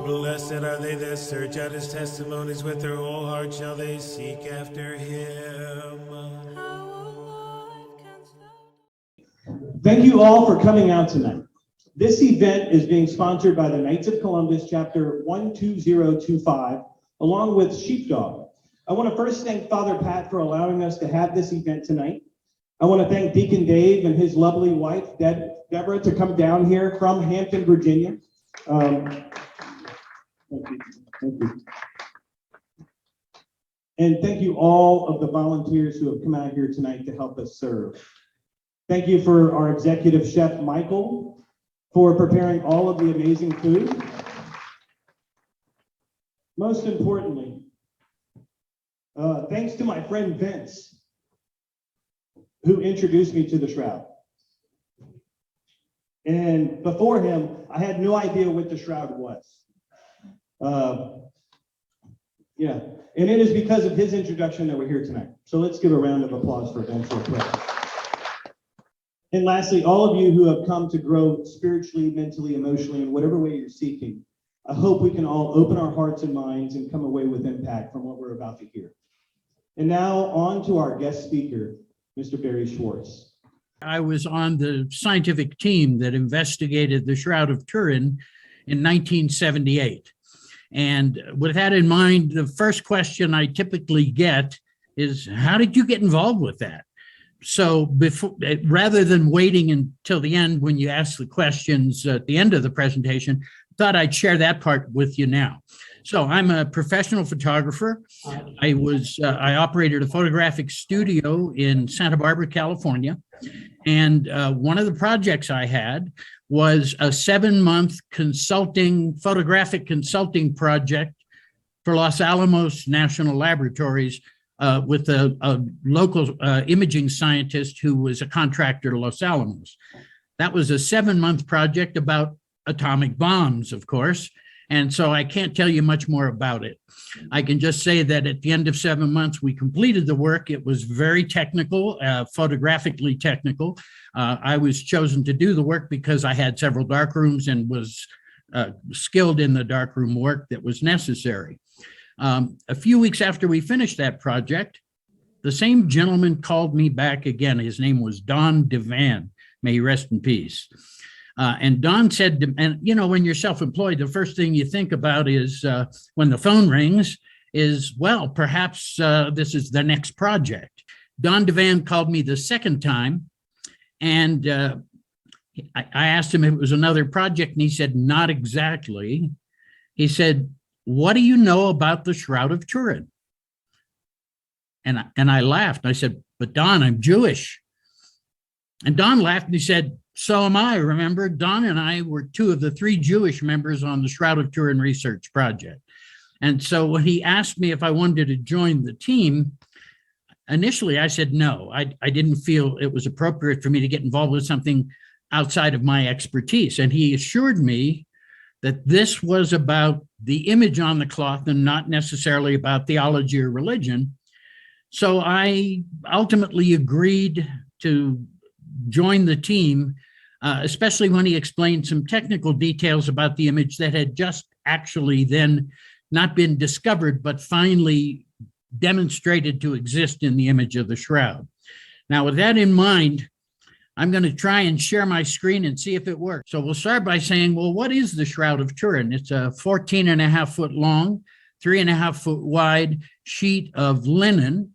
Blessed are they that search out his testimonies, with their whole heart shall they seek after him. Thank you all for coming out tonight. This event is being sponsored by the Knights of Columbus, Chapter 12025, along with Sheepdog. I want to first thank Father Pat for allowing us to have this event tonight. I want to thank Deacon Dave and his lovely wife, Deborah, to come down here from Hampton, Virginia. Thank you. Thank you. And thank you all of the volunteers who have come out here tonight to help us serve. Thank you for our executive chef, Michael, for preparing all of the amazing food. Most importantly, thanks to my friend Vince, who introduced me to the Shroud. And before him, I had no idea what the Shroud was. Yeah, and it is because of his introduction that we're here tonight. So let's give a round of applause for Vince real quick. And lastly, all of you who have come to grow spiritually, mentally, emotionally, in whatever way you're seeking, I hope we can all open our hearts and minds and come away with impact from what we're about to hear. And now on to our guest speaker, Mr. Barry Schwartz. I was on the scientific team that investigated the Shroud of Turin in 1978. And with that in mind, the first question I typically get is, how did you get involved with that? So rather than waiting until the end when you ask the questions at the end of the presentation, I thought I'd share that part with you now. So I'm a professional photographer. I operated a photographic studio in Santa Barbara, California. And one of the projects I had was a 7-month photographic consulting project for Los Alamos National Laboratories with a local imaging scientist who was a contractor to Los Alamos. That was a 7-month project about atomic bombs, of course. And so I can't tell you much more about it. I can just say that at the end of 7 months, we completed the work. It was very technical, photographically technical. I was chosen to do the work because I had several darkrooms and was skilled in the darkroom work that was necessary. A few weeks after we finished that project, the same gentleman called me back again. His name was Don Devan. May he rest in peace. And Don said, and you know, when you're self-employed, the first thing you think about is when the phone rings is, well, perhaps this is the next project. Don Devan called me the second time, and I asked him if it was another project, and he said, not exactly. He said, what do you know about the Shroud of Turin? And I laughed. I said, but Don, I'm Jewish. And Don laughed and he said, so am I. Remember, Don and I were 2 of the 3 Jewish members on the Shroud of Turin research project. And so when he asked me if I wanted to join the team, initially I said no. I didn't feel it was appropriate for me to get involved with something outside of my expertise. And he assured me that this was about the image on the cloth and not necessarily about theology or religion. So I ultimately agreed to join the team, especially when he explained some technical details about the image that had just actually then not been discovered, but finally demonstrated to exist in the image of the shroud. Now, with that in mind, I'm going to try and share my screen and see if it works. So we'll start by saying, well, what is the Shroud of Turin? It's a 14.5-foot long, 3.5-foot wide sheet of linen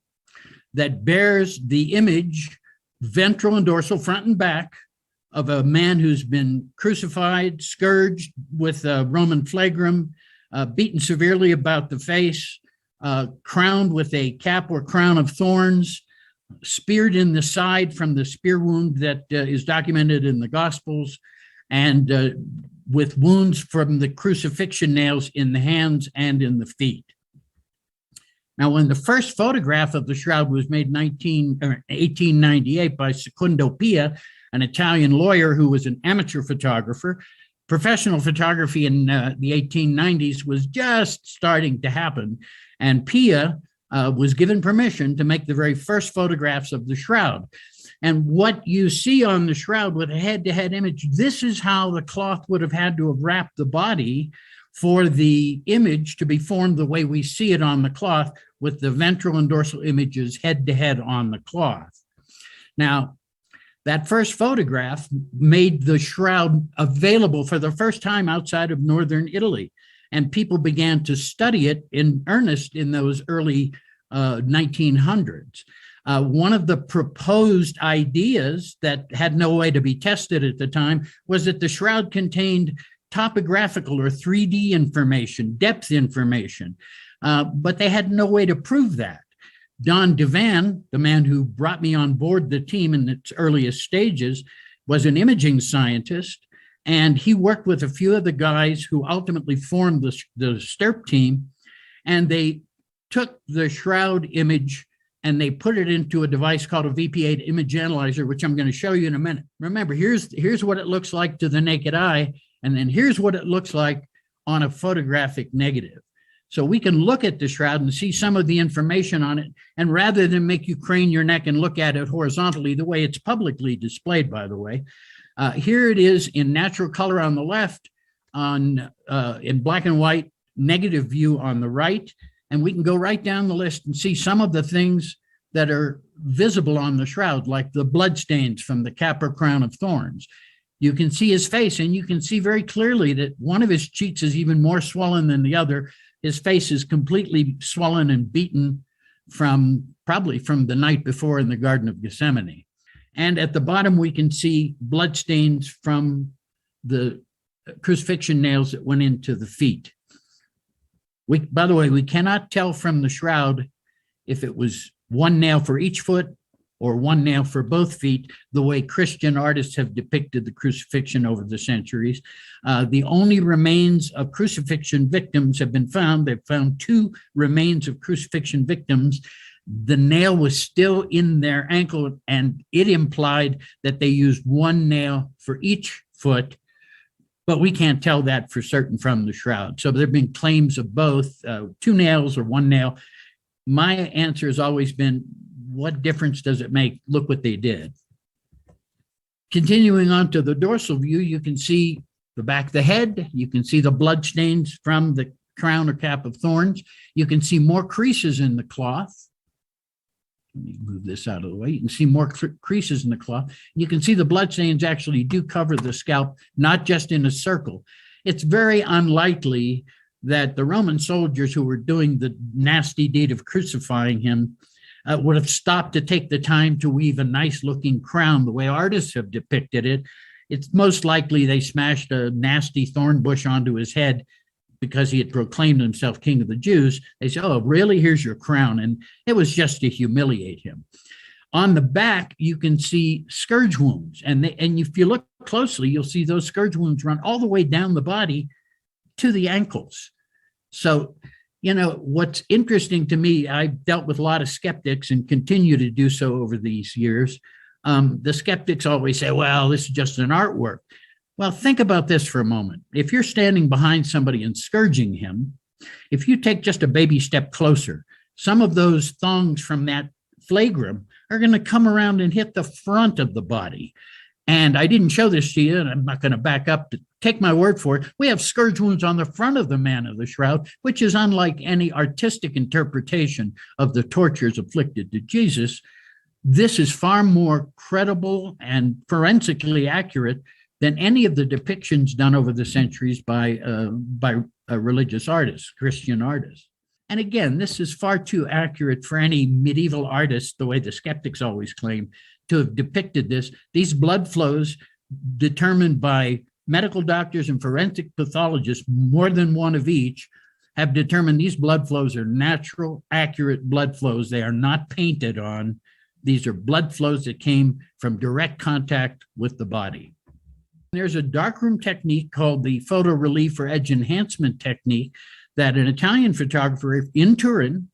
that bears the image, ventral and dorsal, front and back, of a man who's been crucified, scourged with a Roman flagrum, beaten severely about the face, crowned with a cap or crown of thorns, speared in the side from the spear wound that is documented in the Gospels, and with wounds from the crucifixion nails in the hands and in the feet. Now, when the first photograph of the shroud was made in 1898 by Secondo Pia, an Italian lawyer who was an amateur photographer, professional photography in the 1890s was just starting to happen, and Pia was given permission to make the very first photographs of the shroud. And what you see on the shroud with a head-to-head image, this is how the cloth would have had to have wrapped the body for the image to be formed the way we see it on the cloth, with the ventral and dorsal images head-to-head on the cloth. Now, that first photograph made the shroud available for the first time outside of northern Italy, and people began to study it in earnest in those early 1900s. One of the proposed ideas that had no way to be tested at the time was that the shroud contained topographical or 3D information, depth information, but they had no way to prove that. Don Devan, the man who brought me on board the team in its earliest stages, was an imaging scientist, and he worked with a few of the guys who ultimately formed the STERP team, and they took the shroud image and they put it into a device called a VP8 image analyzer, which I'm going to show you in a minute. Remember, here's what it looks like to the naked eye, and then here's what it looks like on a photographic negative. So we can look at the shroud and see some of the information on it, and rather than make you crane your neck and look at it horizontally, the way it's publicly displayed, by the way, here it is in natural color on the left, in black and white negative view on the right, and we can go right down the list and see some of the things that are visible on the shroud, like the bloodstains from the cap or crown of thorns. You can see his face, and you can see very clearly that one of his cheeks is even more swollen than the other. His face is completely swollen and beaten probably from the night before in the Garden of Gethsemane. And at the bottom, we can see bloodstains from the crucifixion nails that went into the feet. By the way, we cannot tell from the shroud if it was one nail for each foot or one nail for both feet, the way Christian artists have depicted the crucifixion over the centuries. The only remains of crucifixion victims have been found. They've found 2 remains of crucifixion victims. The nail was still in their ankle, and it implied that they used one nail for each foot, but we can't tell that for certain from the shroud. So there have been claims of both, 2 nails or 1 nail. My answer has always been, what difference does it make? Look what they did. Continuing on to the dorsal view, you can see the back of the head. You can see the bloodstains from the crown or cap of thorns. You can see more creases in the cloth. Let me move this out of the way. You can see more creases in the cloth. You can see the bloodstains actually do cover the scalp, not just in a circle. It's very unlikely that the Roman soldiers who were doing the nasty deed of crucifying him would have stopped to take the time to weave a nice looking crown the way artists have depicted it. It's most likely they smashed a nasty thorn bush onto his head because he had proclaimed himself king of the Jews. They said, oh, really? Here's your crown. And it was just to humiliate him. On the back, you can see scourge wounds. And if you look closely, you'll see those scourge wounds run all the way down the body to the ankles. So, you know, what's interesting to me, I've dealt with a lot of skeptics and continue to do so over these years. The skeptics always say, well, this is just an artwork. Well, think about this for a moment. If you're standing behind somebody and scourging him, if you take just a baby step closer, some of those thongs from that flagrum are going to come around and hit the front of the body. And I didn't show this to you, and I'm not going to back up to take my word for it. We have scourge wounds on the front of the man of the shroud, which is unlike any artistic interpretation of the tortures inflicted to Jesus. This is far more credible and forensically accurate than any of the depictions done over the centuries by religious artists, Christian artists. And again, this is far too accurate for any medieval artist, the way the skeptics always claim, to have depicted this. These blood flows determined by medical doctors and forensic pathologists, more than one of each, have determined these blood flows are natural, accurate blood flows. They are not painted on. These are blood flows that came from direct contact with the body. There's a darkroom technique called the photo relief or edge enhancement technique that an Italian photographer in Turin,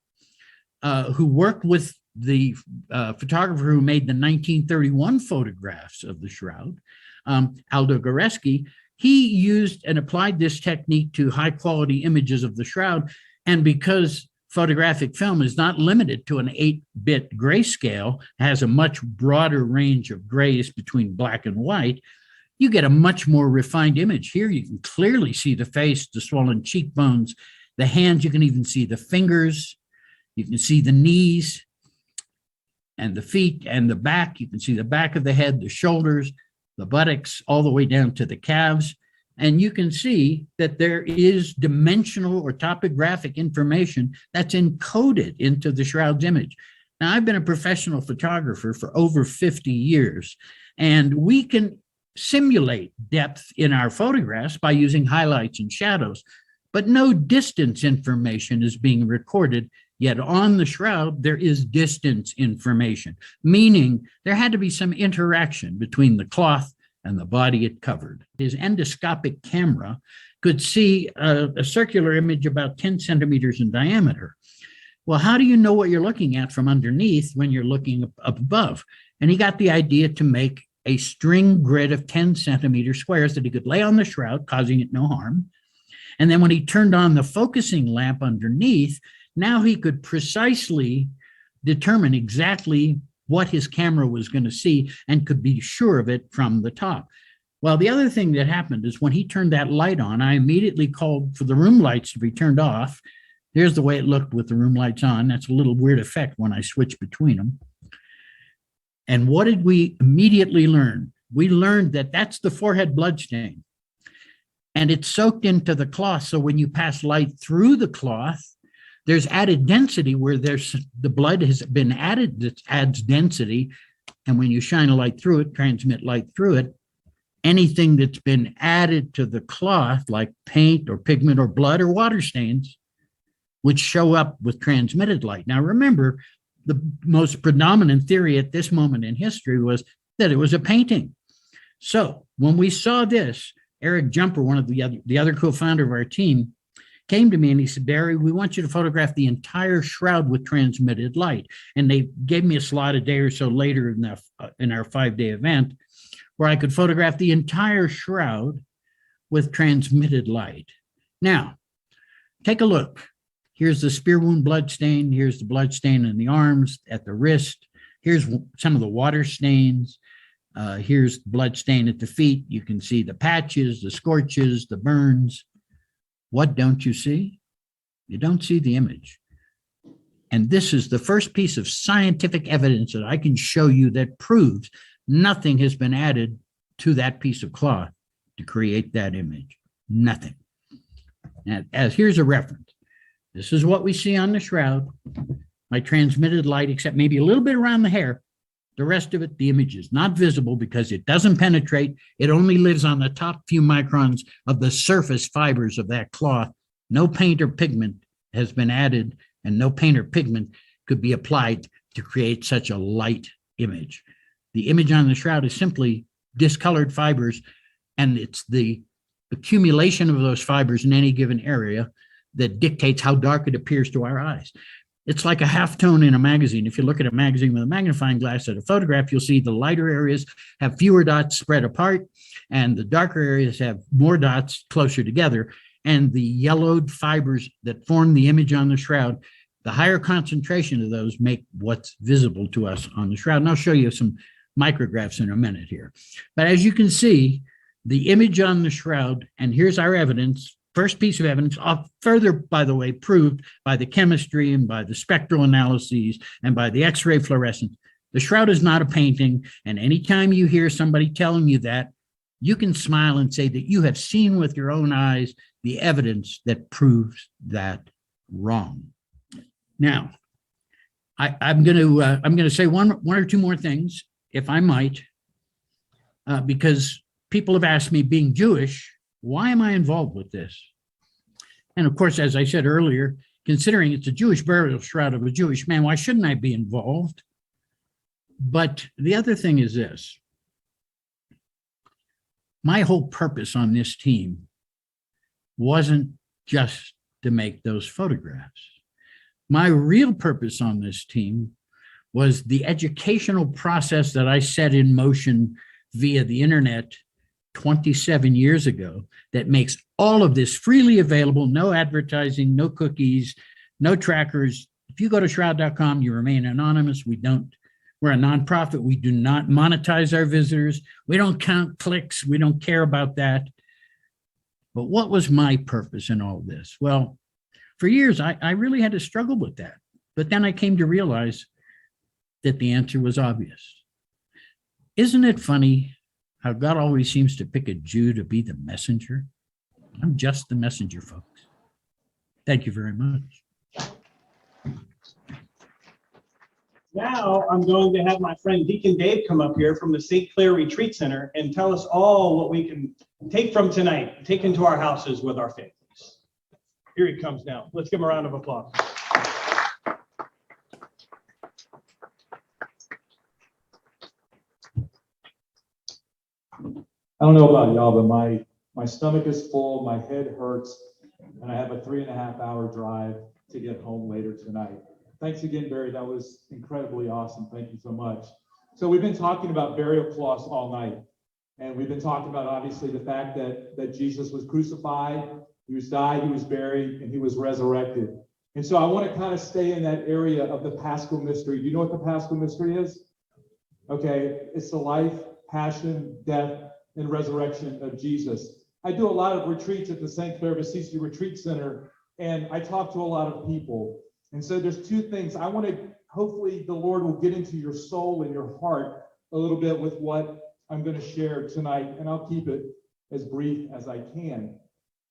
who worked with the photographer who made the 1931 photographs of the shroud, Aldo Goreschi, he used and applied this technique to high quality images of the shroud. And because photographic film is not limited to an 8-bit grayscale, has a much broader range of grays between black and white, you get a much more refined image. Here you can clearly see the face, the swollen cheekbones, the hands, you can even see the fingers, you can see the knees and the feet and the back. You can see the back of the head, the shoulders, the buttocks, all the way down to the calves. And you can see that there is dimensional or topographic information that's encoded into the shroud's image. Now, I've been a professional photographer for over 50 years, and we can simulate depth in our photographs by using highlights and shadows, but no distance information is being recorded. Yet on the shroud, there is distance information, meaning there had to be some interaction between the cloth and the body it covered. His endoscopic camera could see a circular image about 10 centimeters in diameter. Well, how do you know what you're looking at from underneath when you're looking up above? And he got the idea to make a string grid of 10 centimeter squares that he could lay on the shroud, causing it no harm. And then when he turned on the focusing lamp underneath, now he could precisely determine exactly what his camera was going to see and could be sure of it from the top. Well, the other thing that happened is when he turned that light on, I immediately called for the room lights to be turned off. Here's the way it looked with the room lights on. That's a little weird effect when I switch between them. And what did we immediately learn? We learned that that's the forehead blood stain. And it's soaked into the cloth. So when you pass light through the cloth, there's added density where the blood has been added that adds density. And when you shine a light through it, transmit light through it, anything that's been added to the cloth, like paint or pigment or blood or water stains, would show up with transmitted light. Now, remember, the most predominant theory at this moment in history was that it was a painting. So when we saw this, Eric Jumper, one of the other co-founder of our team, came to me and he said, Barry, we want you to photograph the entire shroud with transmitted light. And they gave me a slot a day or so later in our 5-day event where I could photograph the entire shroud with transmitted light. Now, take a look. Here's the spear wound blood stain. Here's the blood stain in the arms, at the wrist. Here's some of the water stains. Here's blood stain at the feet. You can see the patches, the scorches, the burns. What don't you see? You don't see the image. And this is the first piece of scientific evidence that I can show you that proves nothing has been added to that piece of cloth to create that image. Nothing. And here's a reference. This is what we see on the shroud. My transmitted light, except maybe a little bit around the hair. The rest of it, the image is not visible because it doesn't penetrate. It only lives on the top few microns of the surface fibers of that cloth. No paint or pigment has been added, and no paint or pigment could be applied to create such a light image. The image on the shroud is simply discolored fibers, and it's the accumulation of those fibers in any given area that dictates how dark it appears to our eyes. It's like a halftone in a magazine. If you look at a magazine with a magnifying glass at a photograph, you'll see the lighter areas have fewer dots spread apart, and the darker areas have more dots closer together. And the yellowed fibers that form the image on the shroud, the higher concentration of those make what's visible to us on the shroud. And I'll show you some micrographs in a minute here. But as you can see, the image on the shroud, and here's our evidence. First piece of evidence, further, by the way, proved by the chemistry and by the spectral analyses and by the X-ray fluorescence. The shroud is not a painting, and anytime you hear somebody telling you that, you can smile and say that you have seen with your own eyes the evidence that proves that wrong. Now, I'm going to say one or two more things, if I might, because people have asked me, being Jewish, why am I involved with this? And of course, as I said earlier, considering it's a Jewish burial shroud of a Jewish man, why shouldn't I be involved? But the other thing is this. My whole purpose on this team wasn't just to make those photographs. My real purpose on this team was the educational process that I set in motion via the internet 27 years ago that makes all of this freely available, no advertising, no cookies, no trackers. If you go to shroud.com, you remain anonymous. We're a nonprofit. We do not monetize our visitors. We don't count clicks. We don't care about that. But what was my purpose in all this? Well, for years, I really had to struggle with that. But then I came to realize that the answer was obvious. Isn't it funny how God always seems to pick a Jew to be the messenger? I'm just the messenger, folks. Thank you very much. Now I'm going to have my friend Deacon Dave come up here from the St. Clair Retreat Center and tell us all what we can take from tonight, take into our houses with our families. Here he comes now. Let's give him a round of applause. I don't know about y'all, but my stomach is full, my head hurts, and I have a 3.5-hour drive to get home later tonight. Thanks again, Barry. That was incredibly awesome. Thank you so much. So we've been talking about burial cloths all night, and we've been talking about obviously the fact that Jesus was crucified, he was died, he was buried, and he was resurrected. And so I want to kind of stay in that area of the Paschal mystery. Do you know what the Paschal mystery is? Okay, it's the life, passion, death, and resurrection of Jesus. I do a lot of retreats at the St. Clair Assisi Retreat Center, and I talk to a lot of people. And so there's two things. I want to, hopefully the Lord will get into your soul and your heart a little bit with what I'm going to share tonight, and I'll keep it as brief as I can.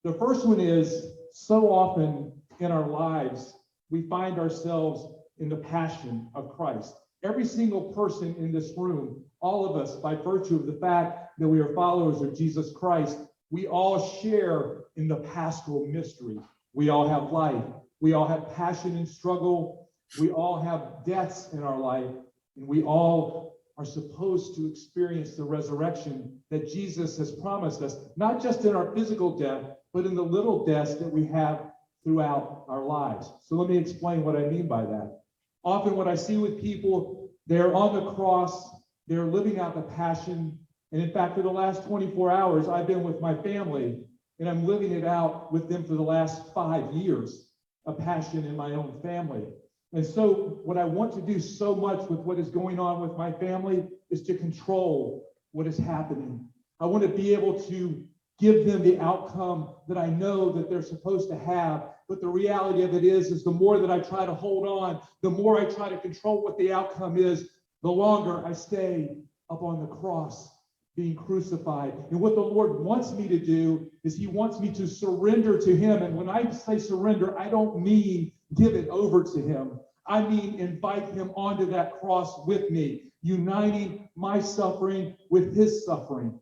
The first one is, so often in our lives, we find ourselves in the passion of Christ. Every single person in this room, all of us, by virtue of the fact that we are followers of Jesus Christ, we all share in the paschal mystery. We all have life. We all have passion and struggle. We all have deaths in our life, and we all are supposed to experience the resurrection that Jesus has promised us, not just in our physical death, but in the little deaths that we have throughout our lives. So let me explain what I mean by that. Often what I see with people, they're on the cross, they're living out the passion. And in fact, for the last 24 hours, I've been with my family, and I'm living it out with them for the last 5 years. A passion in my own family. And so what I want to do so much with what is going on with my family is to control what is happening. I want to be able to give them the outcome that I know that they're supposed to have. But the reality of it is the more that I try to hold on, the more I try to control what the outcome is, the longer I stay up on the cross being crucified. And what the Lord wants me to do is he wants me to surrender to him. And when I say surrender, I don't mean give it over to him. I mean invite him onto that cross with me, uniting my suffering with his suffering.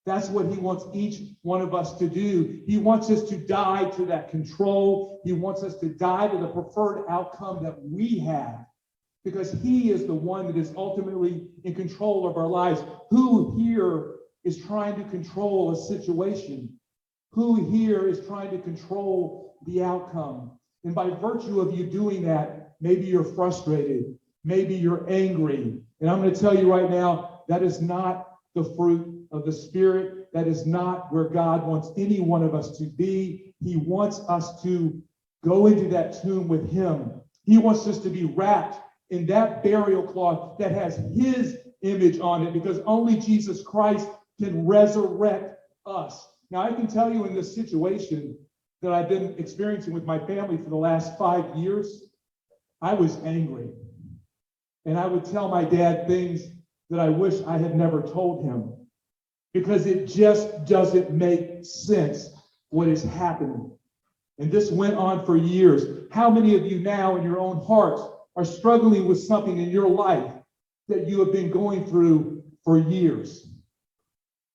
That's what he wants each one of us to do. He wants us to die to that control. He wants us to die to the preferred outcome that we have, because he is the one that is ultimately in control of our lives. Who here is trying to control a situation? Who here is trying to control the outcome? And by virtue of you doing that, maybe you're frustrated, maybe you're angry. And I'm going to tell you right now, that is not the fruit of the Spirit. That is not where God wants any one of us to be. He wants us to go into that tomb with him. He wants us to be wrapped in that burial cloth that has his image on it, because only Jesus Christ can resurrect us. Now, I can tell you in this situation that I've been experiencing with my family for the last 5 years, I was angry. And I would tell my dad things that I wish I had never told him, because it just doesn't make sense what is happening. And this went on for years. How many of you now in your own hearts are struggling with something in your life that you have been going through for years?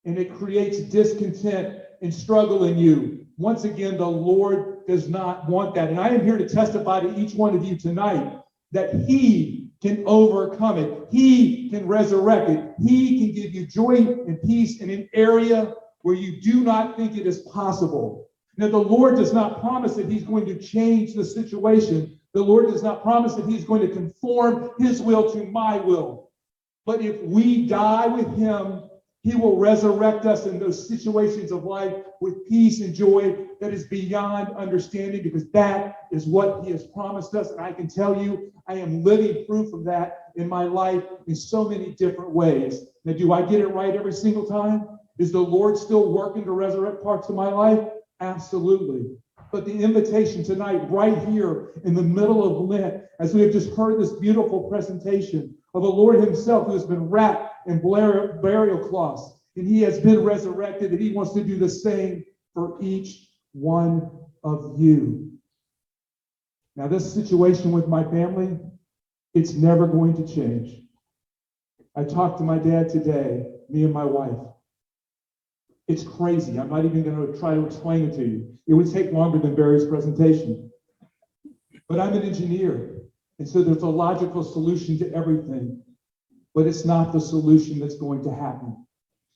And it creates discontent and struggle in you. Once again, the Lord does not want that. And I am here to testify to each one of you tonight that he can overcome it. He can resurrect it. He can give you joy and peace in an area where you do not think it is possible. Now, the Lord does not promise that he's going to change the situation. The Lord does not promise that he's going to conform his will to my will. But if we die with him, He will resurrect us in those situations of life with peace and joy that is beyond understanding, because that is what he has promised us. And I can tell you, I am living proof of that in my life in so many different ways. Now, do I get it right every single time? Is the Lord still working to resurrect parts of my life? Absolutely. But the invitation tonight, right here in the middle of Lent, as we have just heard this beautiful presentation of the Lord himself, who has been wrapped in burial cloths, and he has been resurrected, and he wants to do the same for each one of you. Now, this situation with my family, it's never going to change. I talked to my dad today, me and my wife. It's crazy. I'm not even going to try to explain it to you. It would take longer than Barry's presentation. But I'm an engineer, and so there's a logical solution to everything. But it's not the solution that's going to happen.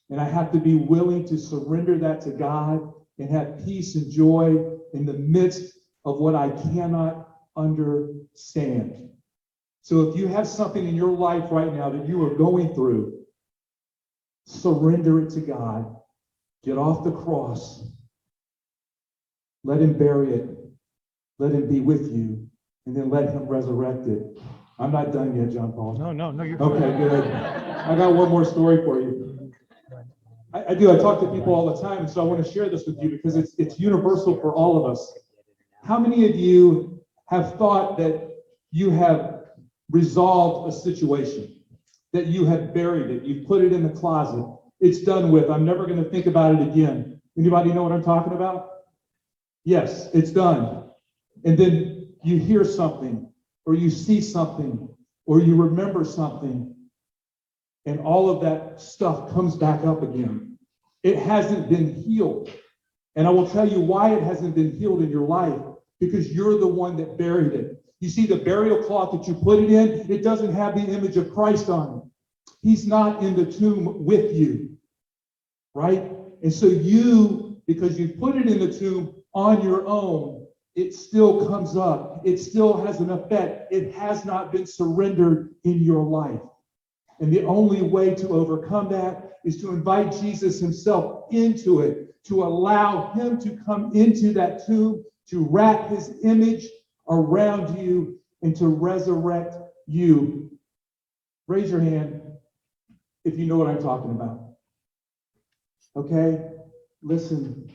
And I have to be willing to surrender that to God and have peace and joy in the midst of what I cannot understand. So if you have something in your life right now that you are going through, surrender it to God. Get off the cross. Let him bury it. Let him be with you. And then let him resurrect it. I'm not done yet, John Paul. No, you're Okay, good. I got one more story for you. I do. I talk to people all the time, and so I want to share this with you because it's universal for all of us. How many of you have thought that you have resolved a situation, that you have buried it, you've put it in the closet, it's done with, I'm never going to think about it again? Anybody know what I'm talking about? Yes, it's done. And then you hear something, or you see something, or you remember something, and all of that stuff comes back up again. It hasn't been healed. And I will tell you why it hasn't been healed in your life, because you're the one that buried it. You see, the burial cloth that you put it in, it doesn't have the image of Christ on it. He's not in the tomb with you, right? And so you, because you put it in the tomb on your own, it still comes up. It still has an effect. It has not been surrendered in your life. And the only way to overcome that is to invite Jesus himself into it, to allow him to come into that tomb, to wrap his image around you, and to resurrect you. Raise your hand if you know what I'm talking about. Okay? Listen.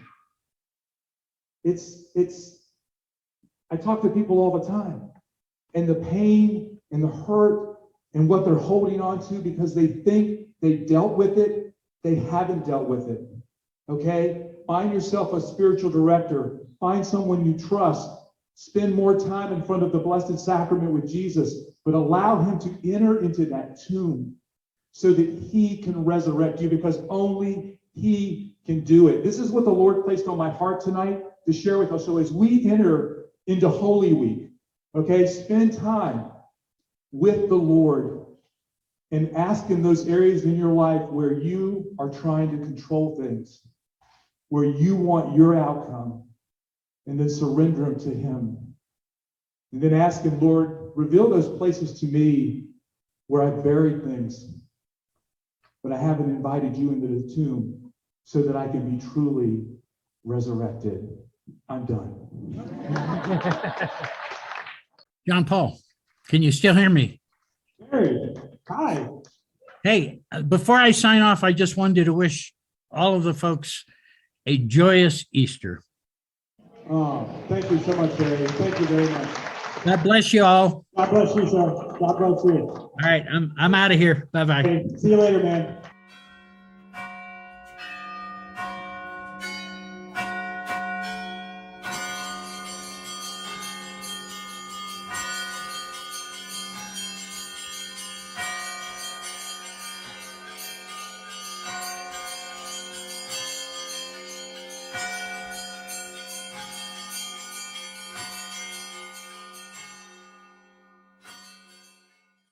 I talk to people all the time, and the pain and the hurt and what they're holding on to because they think they dealt with it, they haven't dealt with it. Okay? Find yourself a spiritual director. Find someone you trust. Spend more time in front of the Blessed Sacrament with Jesus, but allow him to enter into that tomb so that he can resurrect you, because only he can do it. This is what the Lord placed on my heart tonight to share with us. So as we enter into Holy Week, okay, spend time with the Lord and ask in those areas in your life where you are trying to control things, where you want your outcome, and then surrender them to him. And then ask him, Lord, reveal those places to me where I've buried things, but I haven't invited you into the tomb so that I can be truly resurrected. I'm done. John Paul, can you still hear me? Barry, hi. Hey, before I sign off, I just wanted to wish all of the folks a joyous Easter. Oh, thank you so much, Barry. Thank you very much. God bless you all. God bless you, sir. God bless you. All right, I'm out of here. Bye-bye. Okay, see you later, man.